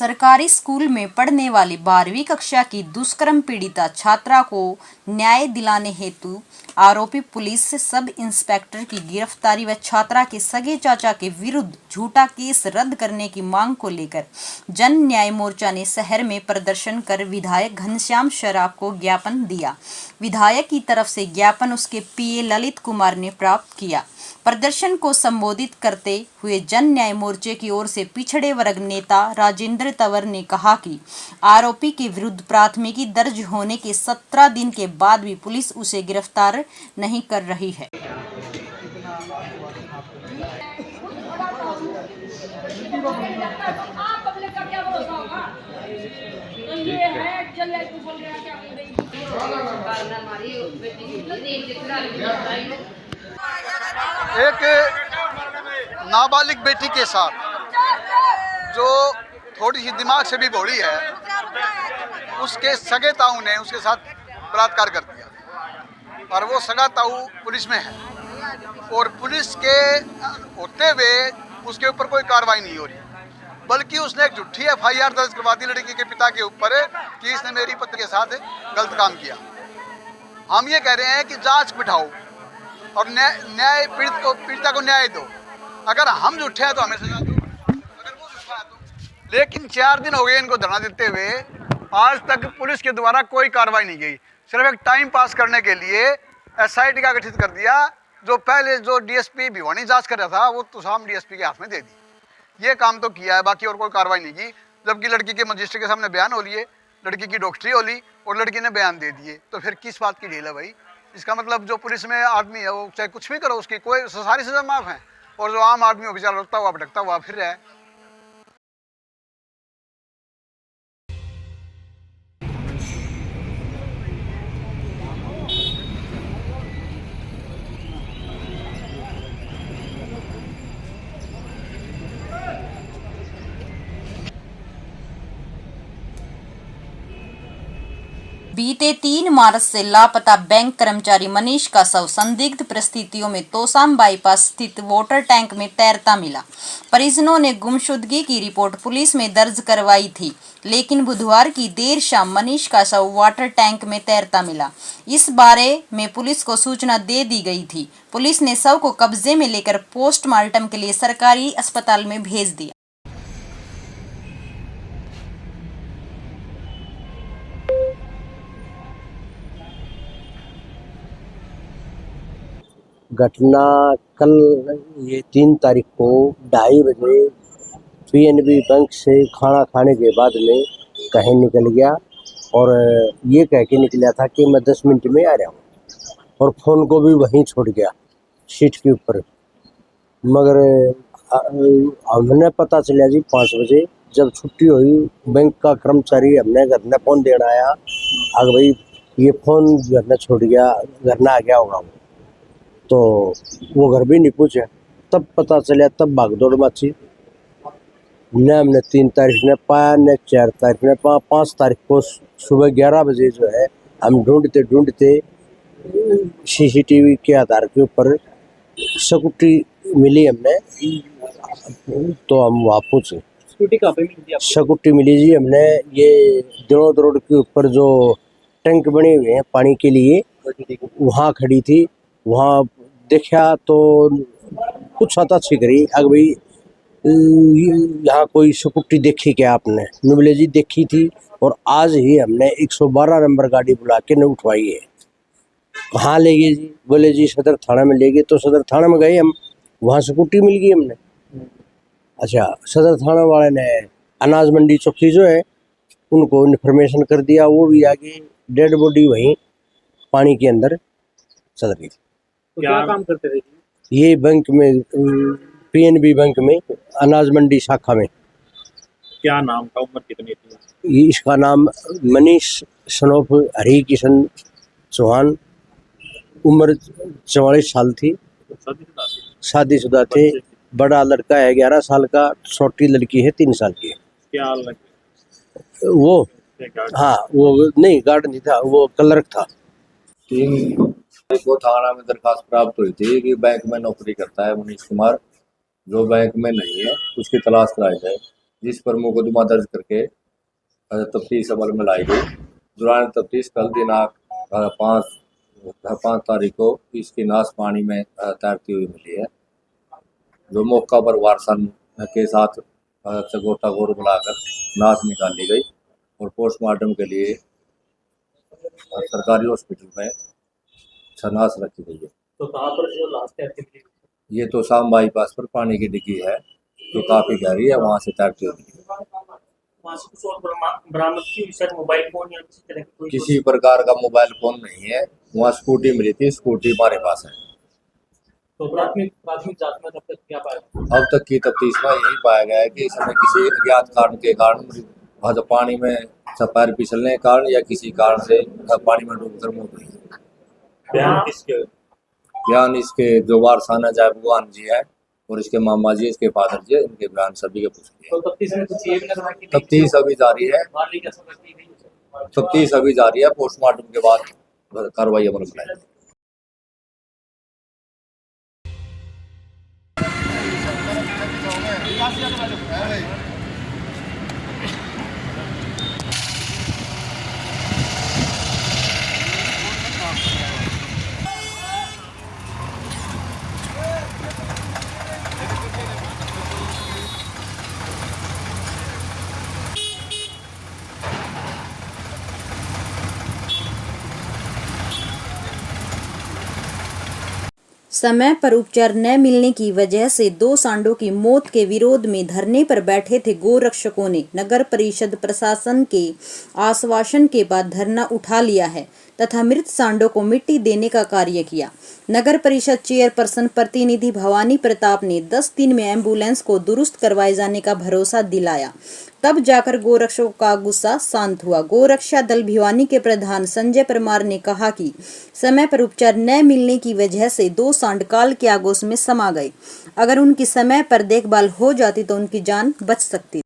सरकारी स्कूल में पढ़ने वाली 12वीं कक्षा की दुष्कर्म पीड़िता छात्रा को न्याय दिलाने हेतु आरोपी पुलिस सब इंस्पेक्टर की गिरफ्तारी व छात्रा के सगे चाचा के विरुद्ध झूठा केस रद्द करने की मांग को लेकर जन न्याय मोर्चा ने शहर में प्रदर्शन कर विधायक घनश्याम शराफ को ज्ञापन दिया। विधायक की तरफ से ज्ञापन उसके पीए ललित कुमार ने प्राप्त किया। प्रदर्शन को संबोधित करते हुए जन न्याय मोर्चे की ओर से पिछड़े वर्ग नेता राजेंद्र तंवर ने कहा कि आरोपी के विरुद्ध प्राथमिकी दर्ज होने के 17 दिन के बाद भी पुलिस उसे गिरफ्तार नहीं कर रही है। एक नाबालिग बेटी के साथ जो थोड़ी सी दिमाग से भी भोली है, उसके सगे ताऊ ने उसके साथ बलात्कार कर दिया और वो सगा ताऊ पुलिस में है और पुलिस के होते हुए उसके ऊपर कोई कार्रवाई नहीं हो रही, बल्कि उसने एक झूठी FIR दर्ज करवा दी लड़की के पिता के ऊपर कि इसने मेरी पत्नी के साथ गलत काम किया। हम ये कह रहे हैं कि जांच बिठाओ और न्याय पीड़िता को न्याय दो। अगर हम झूठे हैं तो हमें सजा दो, अगर वो झूठा है तो। लेकिन 4 दिन हो गए इनको धरना देते हुए, आज तक पुलिस के द्वारा कोई कार्रवाई नहीं की। सिर्फ एक टाइम पास करने के लिए SIT का गठित कर दिया, जो पहले जो DSP भिवानी जांच कर रहा था वो तो साम DSP के हाथ में दे दी। ये काम तो किया है, बाकी और कोई कार्रवाई नहीं की। जबकि लड़की के मजिस्ट्रेट के सामने बयान हो लिए, लड़की की डॉक्टरी हो ली और लड़की ने बयान दे दिए, तो फिर किस बात की ढील है भाई? इसका मतलब जो पुलिस में आदमी है वो चाहे कुछ भी करो, उसकी कोई सारी सजा माफ है, और जो आम आदमी हो बेचारा रुकता हुआ भटकता हुआ फिर रहा है। बीते 3 मार्च से लापता बैंक कर्मचारी मनीष का शव संदिग्ध परिस्थितियों में तोशाम बाईपास स्थित वाटर टैंक में तैरता मिला। परिजनों ने गुमशुदगी की रिपोर्ट पुलिस में दर्ज करवाई थी, लेकिन बुधवार की देर शाम मनीष का शव वाटर टैंक में तैरता मिला। इस बारे में पुलिस को सूचना दे दी गई थी। पुलिस ने शव को कब्जे में लेकर पोस्टमार्टम के लिए सरकारी अस्पताल में भेज दिया। घटना कल ये 3 तारीख को 2:30 बजे PNB बैंक से खाना खाने के बाद में कहीं निकल गया और ये कह के निकला था कि मैं 10 मिनट में आ रहा हूँ, और फ़ोन को भी वहीं छोड़ गया सीट के ऊपर। मगर हमने पता चला जी 5 बजे जब छुट्टी हुई, बैंक का कर्मचारी हमने घर में फ़ोन देना आया, अगर भाई ये फ़ोन घर में छोड़ गया, घर में आ गया होगा। तो वो घर भी नहीं पूछा, तब पता चला, तब भागदौड़ मची। न हमने 3 तारीख ने पाया, न 4 तारीख ने पाया। 5 तारीख को सुबह 11 बजे जो है हम ढूंढते CCTV के आधार के ऊपर स्कूटी मिली हमने, तो हम वहाँ पहुँचे। स्कूटी कहाँ पे मिली? स्कूटी मिली जी हमने ये दिनोद रोड के ऊपर जो टैंक बने हुए हैं पानी के लिए, वहाँ खड़ी थी। वहाँ देखा तो पूछा था छिकरी, अगर भाई यहाँ कोई स्कूटी देखी क्या आपने? बोले जी देखी थी, और आज ही हमने 112 नंबर गाड़ी बुला के न उठवाई है। कहाँ ले गए जी? बोले जी सदर थाना में ले गए। तो सदर थाना में गए हम, वहाँ स्कूटी मिल गई हमने। अच्छा, सदर थाना वाले ने अनाज मंडी चौकी जो है उनको इन्फॉर्मेशन कर दिया, वो भी आगे डेड बॉडी वहीं पानी के अंदर सदर की। तो क्या काम करते थे? ये बैंक में PNB बैंक में अनाज मंडी शाखा में। क्या नाम था, उम्र कितनी थी? ये इसका नाम मनीष सनोफ हरि किशन चौहान, उम्र 44 साल थी, शादीशुदा थे। बड़ा लड़का है 11 साल का, छोटी लड़की है 3 साल की। क्या लगे? वो हाँ, वो नहीं गार्ड नहीं था, वो क्लर्क था। को थाना में दरखास्त प्राप्त हुई थी कि बैंक में नौकरी करता है मनीष कुमार, जो बैंक में नहीं है, उसकी तलाश कराई जाए। जिस पर मुकदमा दर्ज करके तफ्तीश अमल में लाई गई। दौरान तफ्तीश कल दिनांक 5 तारीख को इसकी नाश पानी में तैरती हुई मिली है, जो मौका पर वारसन के साथ गोताखोर बुलाकर नाश निकाली गई और पोस्टमार्टम के लिए सरकारी हॉस्पिटल में नाश रखी गई है। तो कहाँ पर जो लाश तैरती थी? ये तो शाम बाईपास पर पानी की डिग्गी है जो काफी गहरी है, वहाँ से तैरती हुई मिली। वहाँ से कुछ और बरामद की सर, मोबाइल फोन या किसी तरह की कोई? किसी प्रकार का मोबाइल फोन नहीं है, वहाँ स्कूटी मिली थी, स्कूटी हमारे पास है। तो प्राथमिक जांच में तब तक क्या पाया? अब तक की तफ्तीश में यही पाया गया है कि इसमें किसी अज्ञात कारण के कारण पानी में पैर फिसलने के कारण या किसी कारण से पानी में डूबकर मौत हुई है। बयान किसके? बयान इसके जो वारसाना जायबुआन जी है और इसके मामा जी, इसके फादर जी, इनके बयान सभी के पूछ लिए। तो तफ्तीश में कुछ ये भी लग रहा है कि तफ्तीश अभी जारी है, तफ्तीश अभी जारी है। पोस्टमार्टम के बाद कार्रवाई अमल में लाएगी। समय पर उपचार न मिलने की वजह से 2 सांडों की मौत के विरोध में धरने पर बैठे थे गोरक्षकों ने नगर परिषद प्रशासन के आश्वासन के बाद धरना उठा लिया है तथा मृत सांडों को मिट्टी देने का कार्य किया। नगर परिषद चेयरपर्सन प्रतिनिधि भवानी प्रताप ने 10 दिन में एम्बुलेंस को दुरुस्त करवाए जाने का भरोसा दिलाया, तब जाकर गोरक्षकों का गुस्सा शांत हुआ। गोरक्षा दल भिवानी के प्रधान संजय परमार ने कहा कि समय पर उपचार न मिलने की वजह से 2 सांड काल के आगोश में समा गए। अगर उनकी समय पर देखभाल हो जाती तो उनकी जान बच सकती।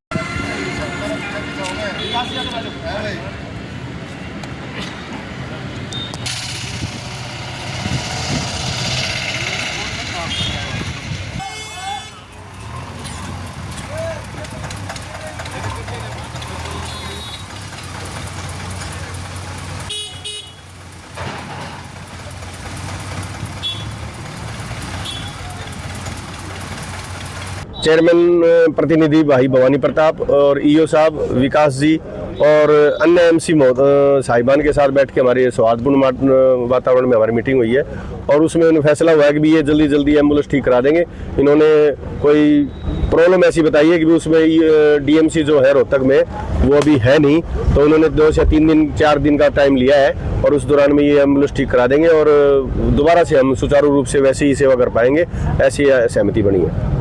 चेयरमैन प्रतिनिधि भाई भवानी प्रताप और ईओ साहब विकास जी और अन्य एमसी साहिबान के साथ बैठ के हमारे सौहार्दपूर्ण वातावरण में हमारी मीटिंग हुई है और उसमें उन्हें फैसला हुआ है कि भी ये जल्दी जल्दी एम्बुलेंस ठीक करा देंगे। इन्होंने कोई प्रॉब्लम ऐसी बताई है कि भी उसमें डीएमसी जो है रोहतक में वो अभी है नहीं, तो उन्होंने 2 से 3 दिन 4 दिन का टाइम लिया है और उस दौरान में ये एम्बुलेंस ठीक करा देंगे और दोबारा से हम सुचारू रूप से वैसे ही सेवा कर पाएंगे, ऐसी सहमति बनी है।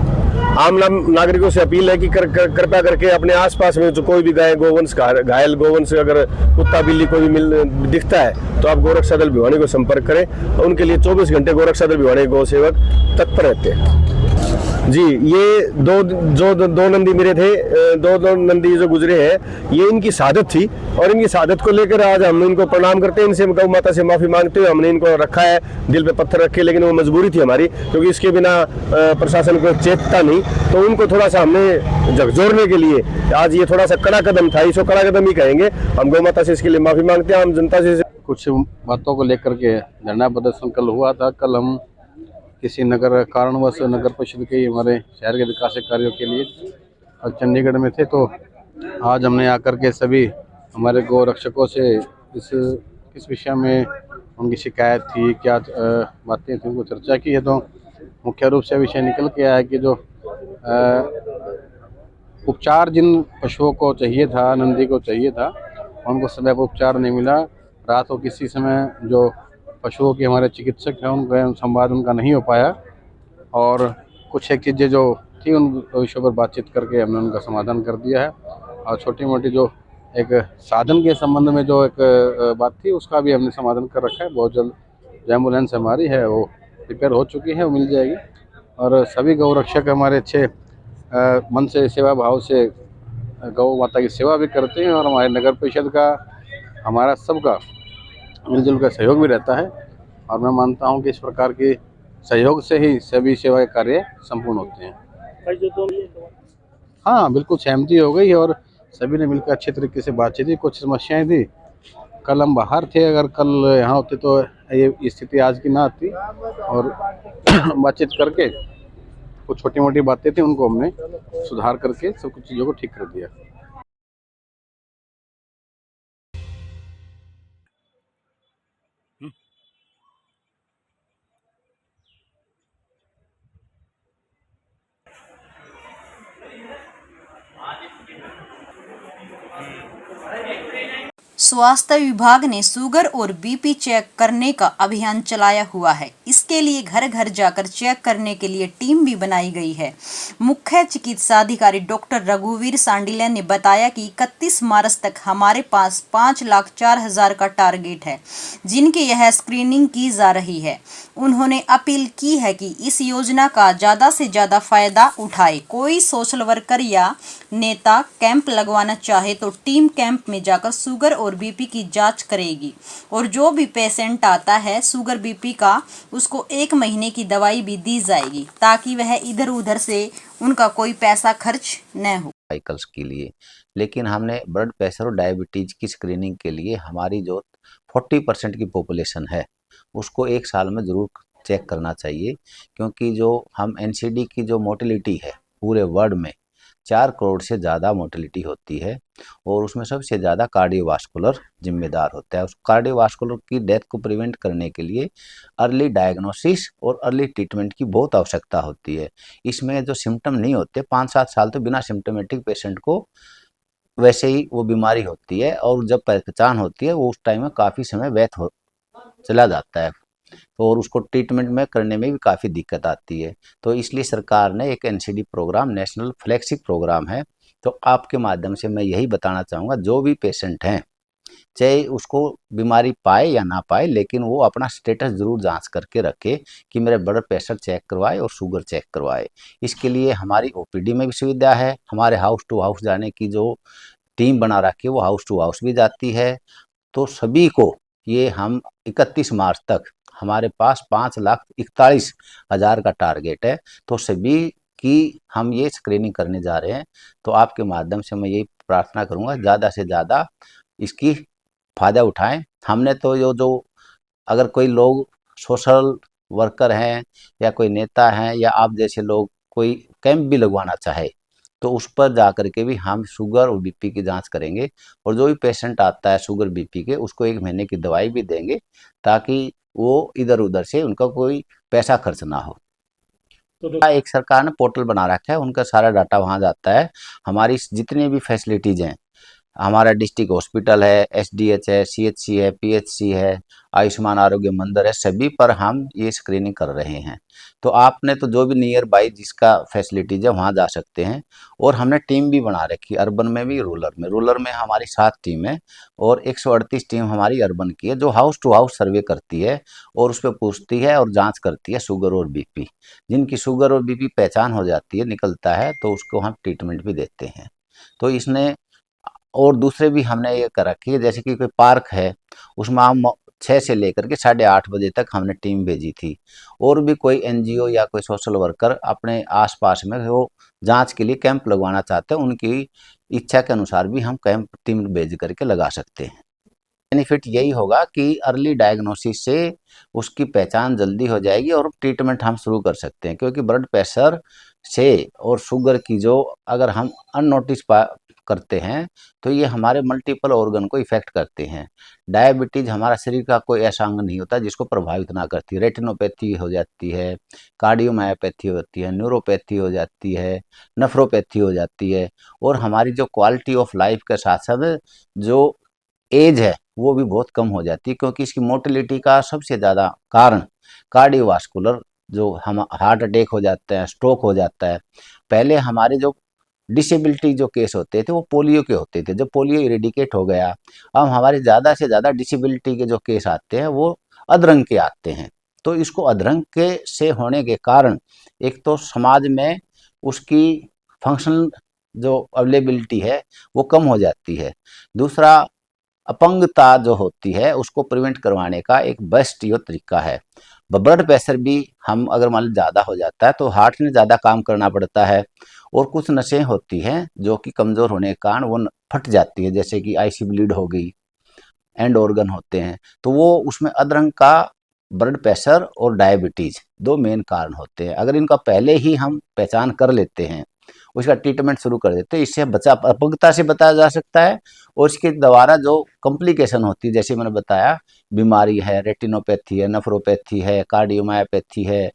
आम नागरिकों से अपील है कि कृपया करके अपने आसपास में जो कोई भी गाय गोवंश घायल गोवंश अगर कुत्ता बिल्ली कोई भी दिखता है तो आप गोरक्षा दल भिवानी को संपर्क करें। उनके लिए 24 घंटे गोरक्षा दल भिवानी गौ सेवक तत्पर रहते हैं। जी, ये दो नंदी मेरे थे, दो नंदी जो गुजरे हैं, ये इनकी शहादत थी और इनकी शहादत को लेकर आज हम इनको प्रणाम करते हैं। इनसे गौ माता से माफ़ी मांगते हुए हमने इनको रखा है, दिल पे पत्थर रखे, लेकिन वो मजबूरी थी हमारी, क्योंकि इसके बिना प्रशासन को चेतता नहीं, तो उनको थोड़ा सा हमने झकझोरने के लिए आज ये थोड़ा सा कड़ा कदम था, इसको कड़ा कदम ही कहेंगे। हम गौ माता से इसके लिए माफ़ी मांगते हैं। हम जनता से कुछ बातों को लेकर के धरना प्रदर्शन कल हुआ था। कल हम किसी कारणवश नगर परिषद के हमारे शहर के विकास कार्यों के लिए चंडीगढ़ में थे, तो आज हमने आकर के सभी हमारे गौ रक्षकों से किस विषय में उनकी शिकायत थी, क्या बातें थी, उनको चर्चा की है। तो मुख्य रूप से विषय निकल के आया कि जो उपचार जिन पशुओं को चाहिए था, नंदी को चाहिए था, उनको समय पर उपचार नहीं मिला। रात को किसी समय जो पशुओं के हमारे चिकित्सक हैं उनका संवाद उनका नहीं हो पाया और कुछ एक चीज़ें जो थी उन विषयों पर बातचीत करके हमने उनका समाधान कर दिया है। और छोटी मोटी जो एक साधन के संबंध में जो एक बात थी उसका भी हमने समाधान कर रखा है। बहुत जल्द जो एम्बुलेंस हमारी है वो रिपेयर हो चुकी है, वो मिल जाएगी। और सभी गौ रक्षक हमारे अच्छे मन से, सेवा भाव से गौ माता की सेवा भी करते हैं और हमारे नगर परिषद का, हमारा सबका मिलजुल का सहयोग भी रहता है। और मैं मानता हूं कि इस प्रकार के सहयोग से ही सभी सेवा के कार्य संपूर्ण होते हैं। हाँ, बिल्कुल सहमति हो गई और सभी ने मिलकर अच्छे तरीके से बातचीत की। कुछ समस्याएं थी, कल हम बाहर थे, अगर कल यहाँ होते तो ये स्थिति आज की ना आती। और बातचीत करके कुछ छोटी मोटी बातें थी उनको हमने सुधार करके सब कुछ चीज़ों को ठीक कर दिया। स्वास्थ्य विभाग ने शुगर और बीपी चेक करने का अभियान चलाया हुआ है। इसके लिए घर घर जाकर चेक करने के लिए टीम भी बनाई गई है। मुख्य चिकित्सा अधिकारी डॉक्टर रघुवीर सांडिल्या ने बताया कि 31 मार्च तक हमारे पास 5,04,000 का टारगेट है, जिनकी यह स्क्रीनिंग की जा रही है। उन्होंने अपील की है कि इस योजना का ज़्यादा से ज़्यादा फायदा उठाए। कोई सोशल वर्कर या नेता कैंप लगवाना चाहे तो टीम कैंप में जाकर शुगर और बीपी की जांच करेगी और जो भी पेशेंट आता है शुगर बीपी का, उसको 1 महीने की दवाई भी दी जाएगी ताकि वह इधर उधर से उनका कोई पैसा खर्च न हो। साइकिल्स के लिए, लेकिन हमने ब्लड प्रेशर और डायबिटीज की स्क्रीनिंग के लिए हमारी जो 40% की पॉपुलेशन है उसको 1 साल में ज़रूर चेक करना चाहिए, क्योंकि जो हम एनसीडी की जो मोर्टेलिटी है पूरे वर्ल्ड में 4 करोड़ से ज़्यादा मोर्टेलिटी होती है और उसमें सबसे ज़्यादा कार्डियोवास्कुलर जिम्मेदार होता है। उस कार्डियोवास्कुलर की डेथ को प्रिवेंट करने के लिए अर्ली डायग्नोसिस और अर्ली ट्रीटमेंट की बहुत आवश्यकता होती है। इसमें जो सिम्टम नहीं होते 5-7 साल तो बिना सिम्टोमेटिक पेशेंट को वैसे ही वो बीमारी होती है और जब पहचान होती है वो उस टाइम में काफ़ी समय व्यर्थ हो चला जाता है और उसको ट्रीटमेंट में करने में भी काफ़ी दिक्कत आती है। तो इसलिए सरकार ने एक NCD programme, national flagship programme है। तो आपके माध्यम से मैं यही बताना चाहूँगा, जो भी पेशेंट हैं चाहे उसको बीमारी पाए या ना पाए, लेकिन वो अपना स्टेटस ज़रूर जांच करके रखे कि मेरा ब्लड प्रेशर चेक करवाए और शुगर चेक करवाए। इसके लिए हमारी ओपीडी में भी सुविधा है। हमारे हाउस टू हाउस जाने की जो टीम बना रखी है वो हाउस टू हाउस भी जाती है। तो सभी को ये हम 31 मार्च तक हमारे पास 5,41,000 का टारगेट है, तो सभी की हम ये स्क्रीनिंग करने जा रहे हैं। तो आपके माध्यम से मैं यही प्रार्थना करूँगा ज़्यादा से ज़्यादा इसकी फ़ायदा उठाएं। हमने तो जो अगर कोई लोग सोशल वर्कर हैं या कोई नेता हैं या आप जैसे लोग कोई कैंप भी लगवाना चाहे तो उस पर जा कर के भी हम शुगर और बीपी की जांच करेंगे और जो भी पेशेंट आता है शुगर बीपी के उसको 1 महीने की दवाई भी देंगे ताकि वो इधर उधर से उनका कोई पैसा खर्च ना हो। तो एक सरकार ने पोर्टल बना रखा है, उनका सारा डाटा वहाँ जाता है। हमारी जितनी भी फैसिलिटीज़ हैं, हमारा डिस्ट्रिक्ट हॉस्पिटल है, एसडीएच है, सीएचसी है, पीएचसी है, आयुष्मान आरोग्य मंदिर है, सभी पर हम ये स्क्रीनिंग कर रहे हैं। तो आपने तो जो भी नियर बाई जिसका फैसिलिटीज़ है वहाँ जा सकते हैं। और हमने टीम भी बना रखी, अर्बन में भी रूरल में। रूरल में हमारी 7 टीम है और 138 टीम हमारी अर्बन की है, जो हाउस टू हाउस सर्वे करती है और उस पर पूछती है और जाँच करती है शुगर और बीपी। जिनकी शुगर और बीपी पहचान हो जाती है, निकलता है, तो उसको हम ट्रीटमेंट भी देते हैं। तो इसने और दूसरे भी हमने ये कर रखी है, जैसे कि कोई पार्क है उसमें हम 6 से लेकर के 8:30 बजे तक हमने टीम भेजी थी। और भी कोई एनजीओ या कोई सोशल वर्कर अपने आसपास में वो जांच के लिए कैंप लगवाना चाहते हैं, उनकी इच्छा के अनुसार भी हम कैंप टीम भेज करके लगा सकते हैं। बेनिफिट यही होगा कि अर्ली डायग्नोसिस से उसकी पहचान जल्दी हो जाएगी और ट्रीटमेंट हम शुरू कर सकते हैं, क्योंकि ब्लड प्रेशर से और शुगर की जो अगर हम अननोटिस करते हैं तो ये हमारे मल्टीपल ऑर्गन को इफेक्ट करते हैं। डायबिटीज़ हमारा शरीर का कोई ऐसा अंग नहीं होता जिसको प्रभावित ना करती। रेटिनोपैथी हो जाती है, कार्डियोमायोपैथी होती है, न्यूरोपैथी हो जाती है, नेफ्रोपैथी हो जाती है और हमारी जो क्वालिटी ऑफ लाइफ के साथ साथ जो एज है वो भी बहुत कम हो जाती है, क्योंकि इसकी मोर्टेलिटी का सबसे ज़्यादा कारण कार्डियोवास्कुलर जो हम हार्ट अटैक हो जाता है, स्ट्रोक हो जाता है। पहले हमारे जो डिसेबिलिटी जो केस होते थे वो पोलियो के होते थे, जब पोलियो इरेडिकेट हो गया अब हमारे ज़्यादा से ज़्यादा डिसेबिलिटी के जो केस आते हैं वो अधरंग के आते हैं। तो इसको अधरंग के से होने के कारण एक तो समाज में उसकी फंक्शनल जो अवेलेबिलिटी है वो कम हो जाती है। दूसरा, अपंगता जो होती है उसको प्रिवेंट करवाने का एक बेस्ट यो तरीका है। ब्लड प्रेशर भी हम अगर मान लो ज़्यादा हो जाता है तो हार्ट ने ज़्यादा काम करना पड़ता है, और कुछ नसें होती हैं जो कि कमज़ोर होने के कारण वो फट जाती है, जैसे कि आईसी ब्लीड हो गई, एंड ऑर्गन होते हैं, तो वो उसमें अधरंग का ब्लड प्रेशर और डायबिटीज़ 2 मेन कारण होते हैं। अगर इनका पहले ही हम पहचान कर लेते हैं, उसका ट्रीटमेंट शुरू कर देते हैं, इससे अपंगता से बचाया जा सकता है। और इसके द्वारा जो कॉम्प्लिकेशन होती है, जैसे मैंने बताया, बीमारी है, रेटिनोपैथी है, नेफ्रोपैथी है, कार्डियोमायोपैथी है,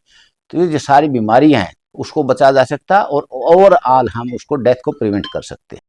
तो ये जो सारी बीमारियां हैं उसको बचाया जा सकता है, और ओवरऑल हम उसको डेथ को प्रिवेंट कर सकते हैं।